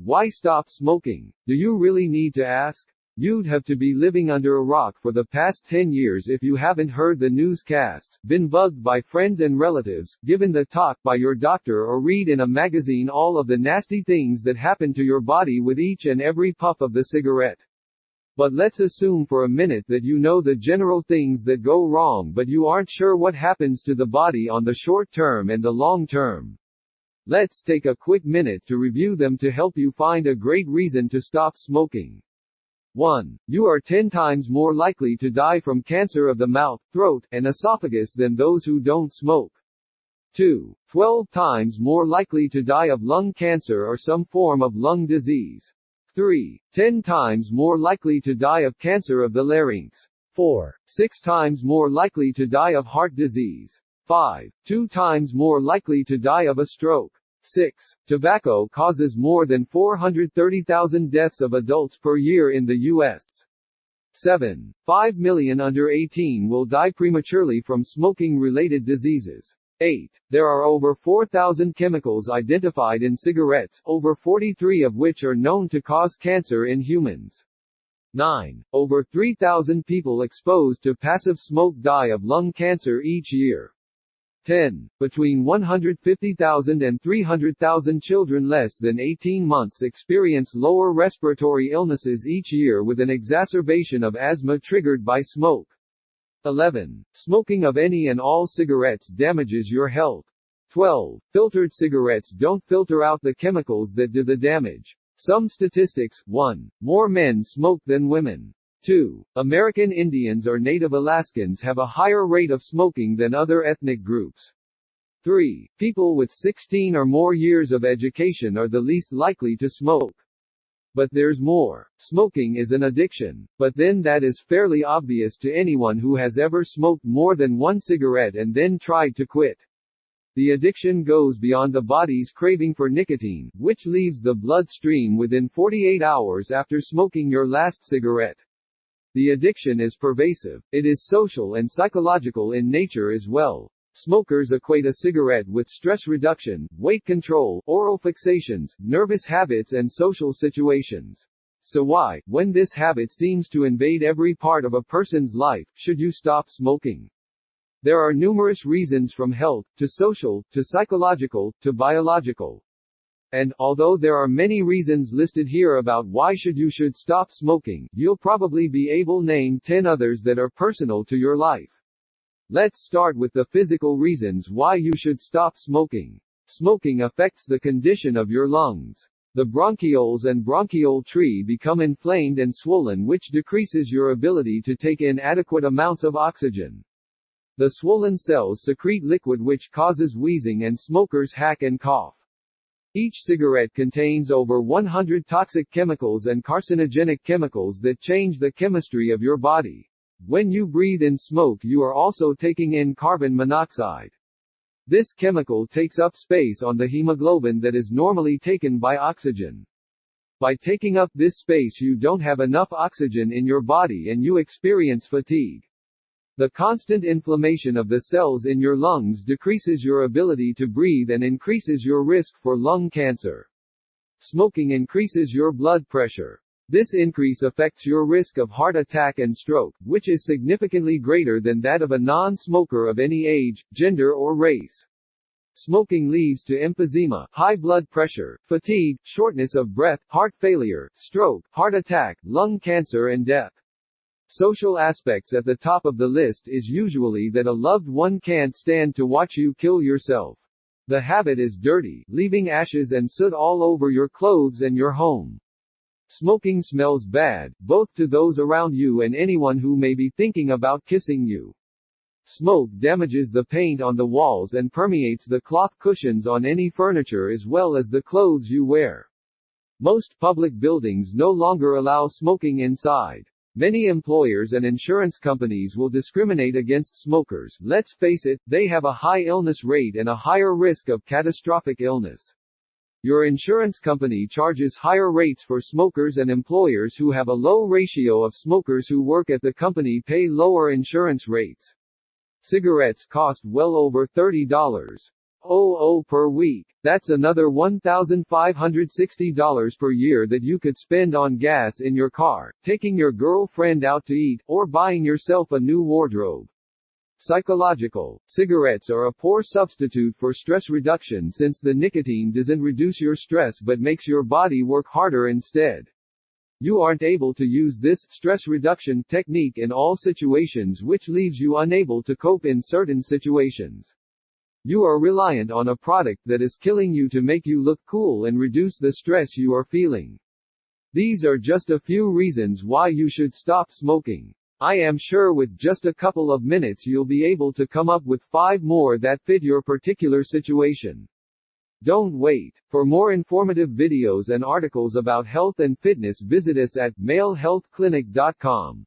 Why stop smoking? Do you really need to ask? You'd have to be living under a rock for the past 10 years if you haven't heard the newscasts, been bugged by friends and relatives, given the talk by your doctor, or read in a magazine all of the nasty things that happen to your body with each and every puff of the cigarette. But let's assume for a minute that you know the general things that go wrong, but you aren't sure what happens to the body on the short term and the long term. Let's take a quick minute to review them to help you find a great reason to stop smoking. 1. You are 10 times more likely to die from cancer of the mouth, throat, and esophagus than those who don't smoke. 2. 12 times more likely to die of lung cancer or some form of lung disease. 3. 10 times more likely to die of cancer of the larynx. 4. 6 times more likely to die of heart disease. 5. 2 times more likely to die of a stroke. 6. Tobacco causes more than 430,000 deaths of adults per year in the U.S. 7. 5 million under 18 will die prematurely from smoking-related diseases. 8. There are over 4,000 chemicals identified in cigarettes, over 43 of which are known to cause cancer in humans. 9. Over 3,000 people exposed to passive smoke die of lung cancer each year. 10. Between 150,000 and 300,000 children less than 18 months experience lower respiratory illnesses each year, with an exacerbation of asthma triggered by smoke. 11. Smoking of any and all cigarettes damages your health. 12. Filtered cigarettes don't filter out the chemicals that do the damage. Some statistics. 1. More men smoke than women. 2. American Indians or Native Alaskans have a higher rate of smoking than other ethnic groups. 3. People with 16 or more years of education are the least likely to smoke. But there's more. Smoking is an addiction, but then that is fairly obvious to anyone who has ever smoked more than one cigarette and then tried to quit. The addiction goes beyond the body's craving for nicotine, which leaves the bloodstream within 48 hours after smoking your last cigarette. The addiction is pervasive. It is social and psychological in nature as well. Smokers equate a cigarette with stress reduction, weight control, oral fixations, nervous habits, and social situations. So why, when this habit seems to invade every part of a person's life, should you stop smoking? There are numerous reasons, from health, to social, to psychological, to biological. And, although there are many reasons listed here about why you should stop smoking, you'll probably be able to name 10 others that are personal to your life. Let's start with the physical reasons why you should stop smoking. Smoking affects the condition of your lungs. The bronchioles and bronchiole tree become inflamed and swollen, which decreases your ability to take in adequate amounts of oxygen. The swollen cells secrete liquid, which causes wheezing, and smokers hack and cough. Each cigarette contains over 100 toxic chemicals and carcinogenic chemicals that change the chemistry of your body. When you breathe in smoke, you are also taking in carbon monoxide. This chemical takes up space on the hemoglobin that is normally taken by oxygen. By taking up this space, you don't have enough oxygen in your body and you experience fatigue. The constant inflammation of the cells in your lungs decreases your ability to breathe and increases your risk for lung cancer. Smoking increases your blood pressure. This increase affects your risk of heart attack and stroke, which is significantly greater than that of a non-smoker of any age, gender, or race. Smoking leads to emphysema, high blood pressure, fatigue, shortness of breath, heart failure, stroke, heart attack, lung cancer, and death. Social aspects at the top of the list is usually that a loved one can't stand to watch you kill yourself. The habit is dirty, leaving ashes and soot all over your clothes and your home. Smoking smells bad, both to those around you and anyone who may be thinking about kissing you. Smoke damages the paint on the walls and permeates the cloth cushions on any furniture as well as the clothes you wear. Most public buildings no longer allow smoking inside. Many employers and insurance companies will discriminate against smokers. Let's face it, they have a high illness rate and a higher risk of catastrophic illness. Your insurance company charges higher rates for smokers, and employers who have a low ratio of smokers who work at the company pay lower insurance rates. Cigarettes cost well over $30. per week. That's another $1,560 per year that you could spend on gas in your car, taking your girlfriend out to eat, or buying yourself a new wardrobe. Psychological. Cigarettes are a poor substitute for stress reduction since the nicotine doesn't reduce your stress but makes your body work harder instead. You aren't able to use this stress reduction technique in all situations, which leaves you unable to cope in certain situations. You are reliant on a product that is killing you to make you look cool and reduce the stress you are feeling. These are just a few reasons why you should stop smoking. I am sure with just a couple of minutes you'll be able to come up with 5 more that fit your particular situation. Don't wait. For more informative videos and articles about health and fitness, visit us at malehealthclinic.com.